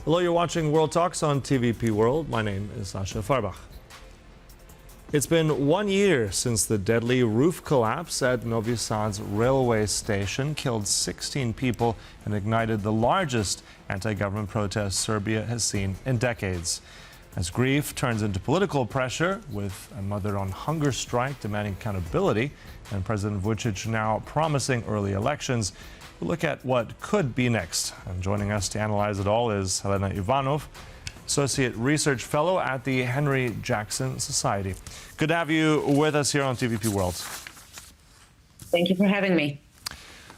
Hello, you're watching World Talks on TVP World. My name is Sasha Farbach. It's been 1 year since the deadly roof collapse at Novi Sad's railway station killed 16 people and ignited the largest anti-government protest Serbia has seen in decades. As grief turns into political pressure, with a mother on hunger strike demanding accountability and President Vučić now promising early elections, we'll look at what could be next. And joining us to analyze it all is Helena Ivanov, Associate Research Fellow at the Henry Jackson Society. Good to have you with us here on TVP World. Thank you for having me.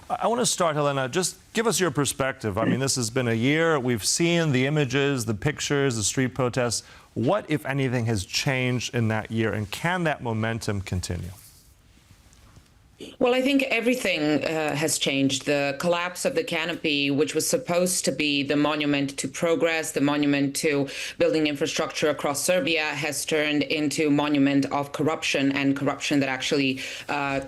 I want to start, Helena, just give us your perspective. I mean, this has been a year. We've seen the images, the pictures, the street protests. What, if anything, has changed in that year, and can that momentum continue? Well, I think everything has changed. The collapse of the canopy, which was supposed to be the monument to progress, the monument to building infrastructure across Serbia, has turned into a monument of corruption, and corruption that actually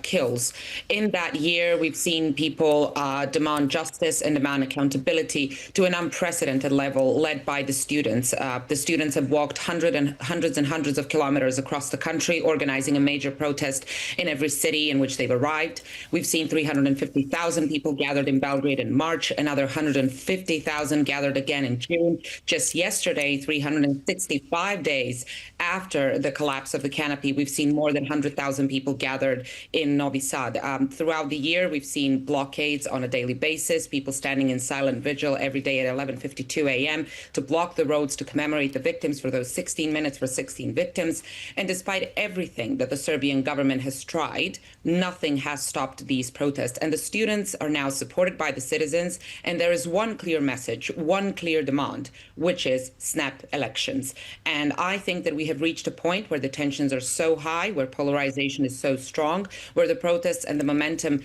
kills. In that year, we've seen people demand justice and demand accountability to an unprecedented level, led by the students. The students have walked hundreds and hundreds of kilometers across the country, organizing a major protest in every city in which they've arrived. We've seen 350,000 people gathered in Belgrade in March, another 150,000 gathered again in June. Just yesterday, 365 days after the collapse of the canopy, we've seen more than 100,000 people gathered in Novi Sad. Throughout the year, we've seen blockades on a daily basis, people standing in silent vigil every day at 11:52 a.m. to block the roads to commemorate the victims for those 16 minutes for 16 victims. And despite everything that the Serbian government has tried, nothing has stopped these protests. And the students are now supported by the citizens. And there is one clear message, one clear demand, which is snap elections. And I think that we have reached a point where the tensions are so high, where polarization is so strong, where the protests and the momentum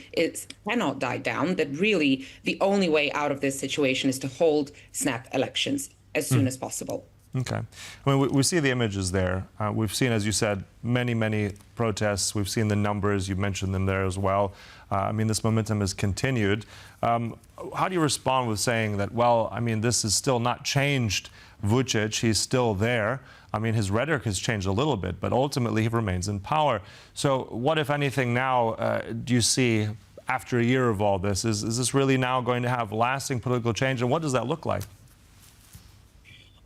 cannot die down, that really the only way out of this situation is to hold snap elections as soon as possible. Okay. I mean, we see the images there. We've seen, as you said, many protests. We've seen the numbers. You mentioned them there as well. I mean, this momentum has continued. How do you respond with saying that, well, I mean, this has still not changed Vučić. He's still there. I mean, his rhetoric has changed a little bit, but ultimately he remains in power. So what, if anything, now do you see after a year of all this? Is this really now going to have lasting political change, and what does that look like?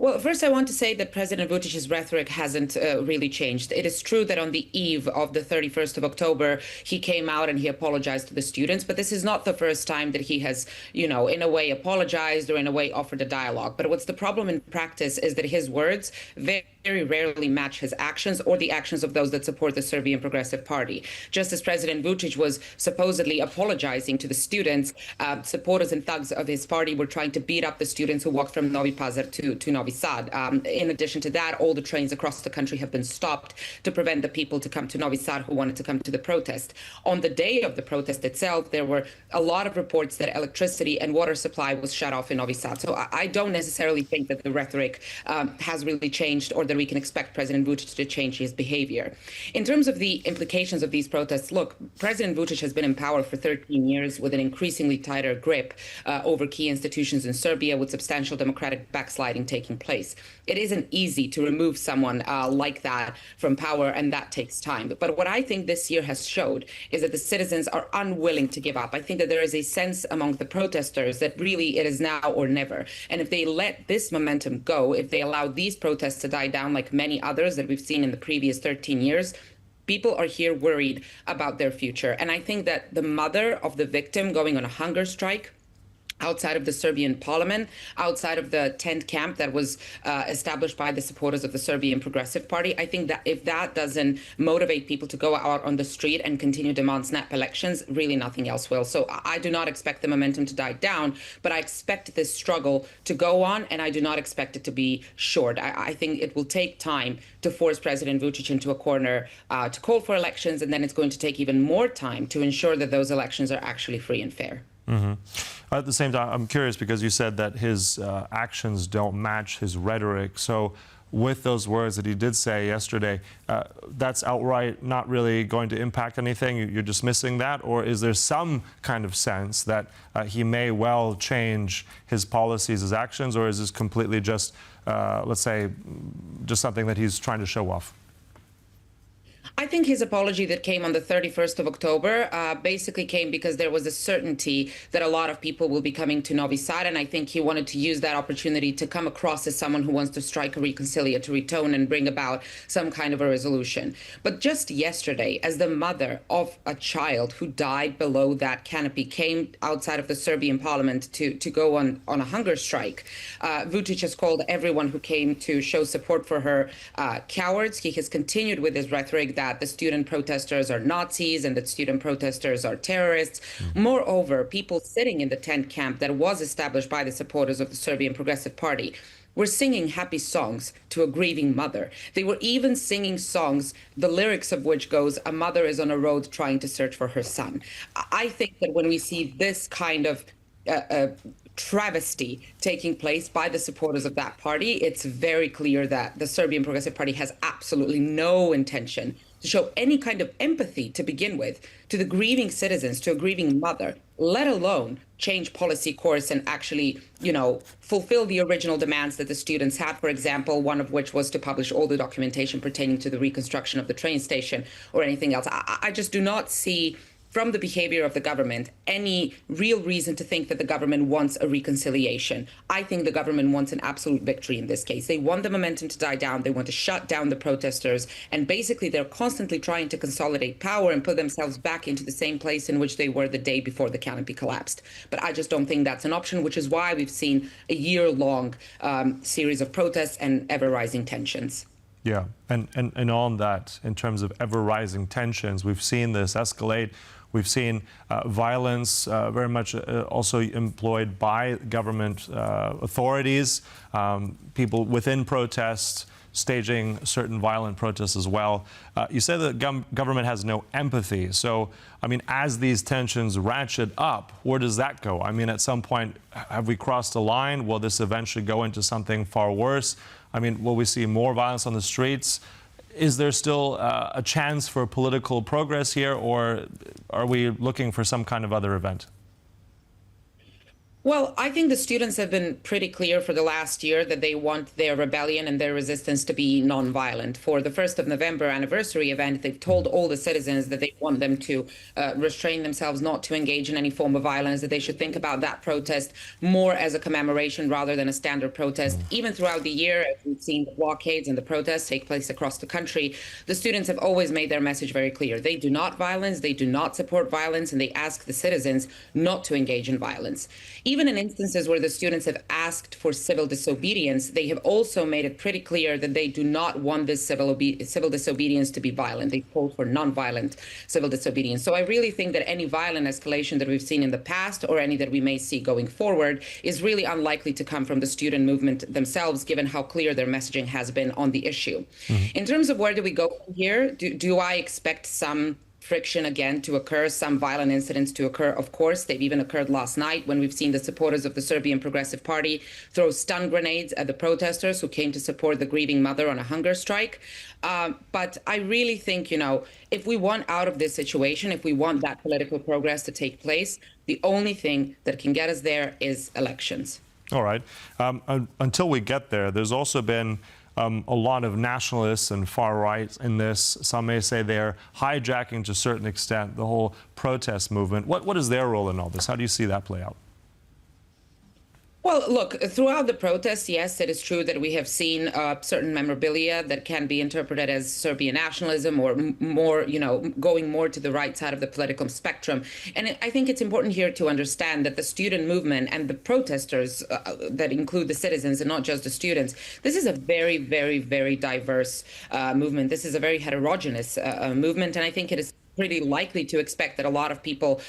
Well, first, I want to say that President Vučić's rhetoric hasn't really changed. It is true that on the eve of the 31st of October, he came out and he apologized to the students. But this is not the first time that he has, in a way apologized or in a way offered a dialogue. But what's the problem in practice is that his words very rarely match his actions or the actions of those that support the Serbian Progressive Party. Just as President Vučić was supposedly apologizing to the students, supporters and thugs of his party were trying to beat up the students who walked from Novi Pazar to Novi Sad. In addition to that, all the trains across the country have been stopped to prevent the people to come to Novi Sad who wanted to come to the protest. On the day of the protest itself, there were a lot of reports that electricity and water supply was shut off in Novi Sad. So I don't necessarily think that the rhetoric has really changed, or that we can expect President Vučić to change his behavior. In terms of the implications of these protests, look, President Vučić has been in power for 13 years with an increasingly tighter grip over key institutions in Serbia, with substantial democratic backsliding taking place. It isn't easy to remove someone like that from power, and that takes time. But what I think this year has showed is that the citizens are unwilling to give up. I think that there is a sense among the protesters that really it is now or never. And if they let this momentum go, if they allow these protests to die down like many others that we've seen in the previous 13 years, people are here worried about their future. And I think that the mother of the victim going on a hunger strike outside of the Serbian parliament, outside of the tent camp that was established by the supporters of the Serbian Progressive Party, I think that if that doesn't motivate people to go out on the street and continue to demand snap elections, really nothing else will. So I do not expect the momentum to die down, but I expect this struggle to go on, and I do not expect it to be short. I think it will take time to force President Vučić into a corner to call for elections, and then it's going to take even more time to ensure that those elections are actually free and fair. At the same time, I'm curious, because you said that his actions don't match his rhetoric. So with those words that he did say yesterday, that's outright not really going to impact anything? You're dismissing that? Or is there some kind of sense that he may well change his policies, his actions, or is this completely just, let's say, just something that he's trying to show off? I think his apology that came on the 31st of October basically came because there was a certainty that a lot of people will be coming to Novi Sad, and I think he wanted to use that opportunity to come across as someone who wants to strike a reconciliatory tone and bring about some kind of a resolution. But just yesterday, as the mother of a child who died below that canopy came outside of the Serbian parliament to go on a hunger strike, Vučić has called everyone who came to show support for her cowards. He has continued with his rhetoric that the student protesters are Nazis and that student protesters are terrorists. Moreover, people sitting in the tent camp that was established by the supporters of the Serbian Progressive Party were singing happy songs to a grieving mother. They were even singing songs, the lyrics of which goes, "A mother is on a road trying to search for her son." I think that when we see this kind of travesty taking place by the supporters of that party, it's very clear that the Serbian Progressive Party has absolutely no intention to show any kind of empathy to begin with to the grieving citizens, to a grieving mother, let alone change policy course and actually, fulfill the original demands that the students had, for example, one of which was to publish all the documentation pertaining to the reconstruction of the train station or anything else. I just do not see from the behavior of the government any real reason to think that the government wants a reconciliation. I think the government wants an absolute victory in this case. They want the momentum to die down. They want to shut down the protesters. And basically, they're constantly trying to consolidate power and put themselves back into the same place in which they were the day before the canopy collapsed. But I just don't think that's an option, which is why we've seen a year-long series of protests and ever-rising tensions. Yeah, and on that, in terms of ever-rising tensions, we've seen this escalate. We've seen violence very much also employed by government authorities, people within protests staging certain violent protests as well. You say that government has no empathy. So, I mean, as these tensions ratchet up, where does that go? I mean, at some point, have we crossed a line? Will this eventually go into something far worse? I mean, will we see more violence on the streets? Is there still a chance for political progress here, or are we looking for some kind of other event? Well, I think the students have been pretty clear for the last year that they want their rebellion and their resistance to be nonviolent. For the 1st of November anniversary event, they've told all the citizens that they want them to restrain themselves, not to engage in any form of violence, that they should think about that protest more as a commemoration rather than a standard protest. Even throughout the year, as we've seen the blockades and the protests take place across the country, the students have always made their message very clear. They do not violence, they do not support violence, and they ask the citizens not to engage in violence. Even in instances where the students have asked for civil disobedience, they have also made it pretty clear that they do not want this civil disobedience to be violent. They call for nonviolent civil disobedience. So I really think that any violent escalation that we've seen in the past or any that we may see going forward is really unlikely to come from the student movement themselves, given how clear their messaging has been on the issue. In terms of where do we go from here, do I expect some friction again to occur, some violent incidents to occur? Of course, they've even occurred last night when we've seen the supporters of the Serbian Progressive Party throw stun grenades at the protesters who came to support the grieving mother on a hunger strike. But I really think, if we want out of this situation, if we want that political progress to take place, the only thing that can get us there is elections. All right. Until we get there, there's also been a lot of nationalists and far right in this. Some may say they're hijacking to a certain extent the whole protest movement. What is their role in all this? How do you see that play out? Well, look, throughout the protests, yes, it is true that we have seen certain memorabilia that can be interpreted as Serbian nationalism or more, going more to the right side of the political spectrum. And I think it's important here to understand that the student movement and the protesters that include the citizens and not just the students, this is a very, very, very diverse movement. This is a very heterogeneous movement. And I think it is pretty likely to expect that a lot of people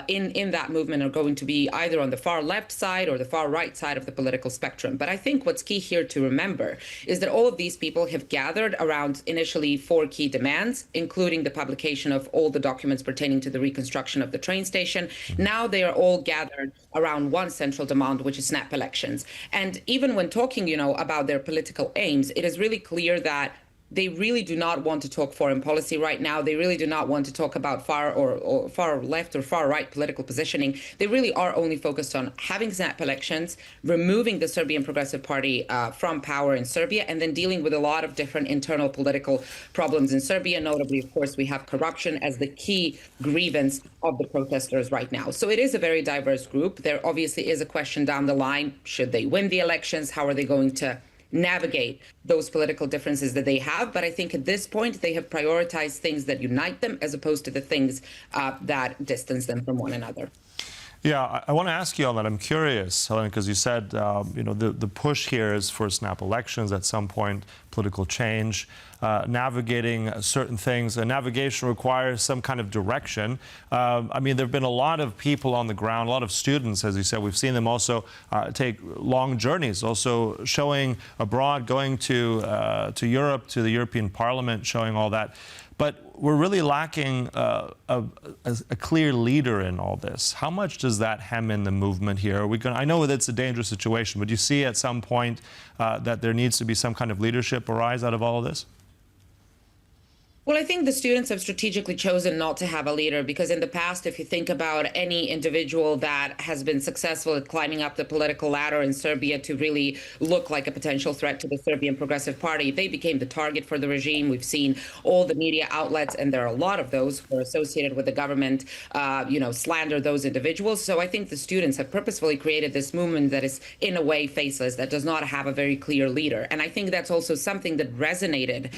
in that movement are going to be either on the far left side or the far right side of the political spectrum. But I think what's key here to remember is that all of these people have gathered around initially 4 key demands, including the publication of all the documents pertaining to the reconstruction of the train station. Now they are all gathered around one central demand, which is snap elections. And even when talking, about their political aims, it is really clear that they really do not want to talk foreign policy right now. They really do not want to talk about far or far left or far right political positioning. They really are only focused on having snap elections, removing the Serbian Progressive Party from power in Serbia, and then dealing with a lot of different internal political problems in Serbia. Notably, of course, we have corruption as the key grievance of the protesters right now. So it is a very diverse group. There obviously is a question down the line. Should they win the elections? How are they going to navigate those political differences that they have? But I think at this point, they have prioritized things that unite them as opposed to the things that distance them from one another. Yeah, I want to ask you on that. I'm curious, Helena, because you said, the push here is for snap elections at some point, political change, navigating certain things. Navigation requires some kind of direction. There have been a lot of people on the ground, a lot of students, as you said. We've seen them also take long journeys, also showing abroad, going to Europe, to the European Parliament, showing all that. But we're really lacking a clear leader in all this. How much does that hem in the movement here? I know that it's a dangerous situation, but do you see at some point that there needs to be some kind of leadership arise out of all of this? Well, I think the students have strategically chosen not to have a leader because in the past, if you think about any individual that has been successful at climbing up the political ladder in Serbia to really look like a potential threat to the Serbian Progressive Party, they became the target for the regime. We've seen all the media outlets, and there are a lot of those who are associated with the government, slander those individuals. So I think the students have purposefully created this movement that is in a way faceless, that does not have a very clear leader. And I think that's also something that resonated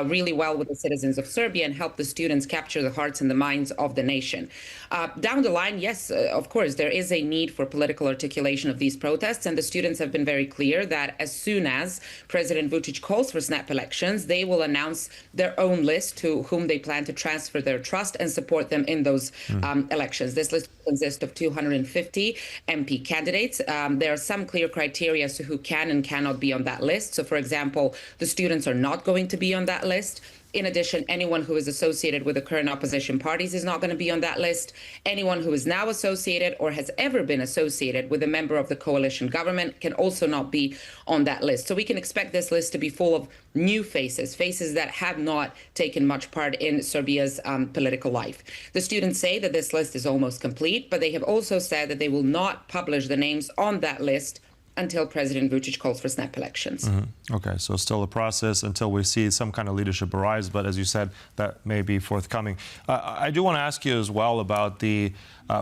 really well with the citizens of Serbia and help the students capture the hearts and the minds of the nation. Down the line, yes, of course, there is a need for political articulation of these protests, and the students have been very clear that as soon as President Vučić calls for snap elections, they will announce their own list to whom they plan to transfer their trust and support them in those elections. This list consists of 250 MP candidates. There are some clear criteria as to who can and cannot be on that list. So, for example, the students are not going to be on that list. In addition, anyone who is associated with the current opposition parties is not going to be on that list. Anyone who is now associated or has ever been associated with a member of the coalition government can also not be on that list. So we can expect this list to be full of new faces that have not taken much part in Serbia's political life. The students say that this list is almost complete, but they have also said that they will not publish the names on that list until President Vučić calls for snap elections. Okay, so still a process until we see some kind of leadership arise, but as you said, that may be forthcoming. I do want to ask you as well about the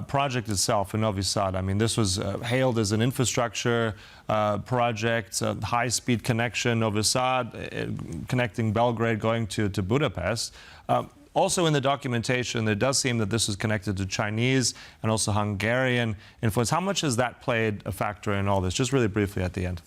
project itself in Novi Sad. This was hailed as an infrastructure project, a high-speed connection, Novi Sad, connecting Belgrade, going to Budapest. Also in the documentation, it does seem that this is connected to Chinese and also Hungarian influence. How much has that played a factor in all this? Just really briefly at the end.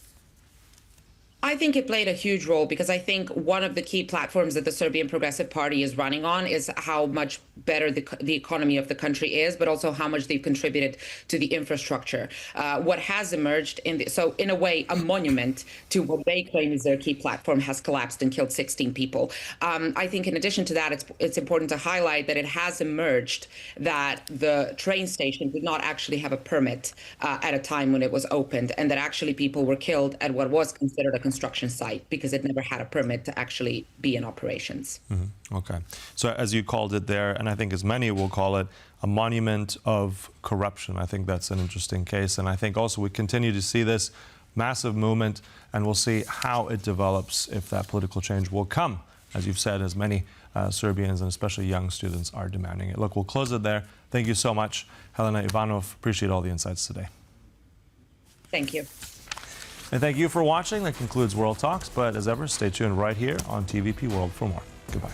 I think it played a huge role because I think one of the key platforms that the Serbian Progressive Party is running on is how much better the economy of the country is, but also how much they've contributed to the infrastructure. What has emerged so in a way, a monument to what they claim is their key platform has collapsed and killed 16 people. I think in addition to that, it's important to highlight that it has emerged that the train station did not actually have a permit at a time when it was opened, and that actually people were killed at what was considered a construction site because it never had a permit to actually be in operations. Okay. So as you called it there, and I think as many will call it, a monument of corruption. I think that's an interesting case. And I think also we continue to see this massive movement, and we'll see how it develops, if that political change will come, as you've said, as many Serbians and especially young students are demanding it. Look, we'll close it there. Thank you so much, Helena Ivanov. Appreciate all the insights today. Thank you. And thank you for watching. That concludes World Talks. But as ever, stay tuned right here on TVP World for more. Goodbye.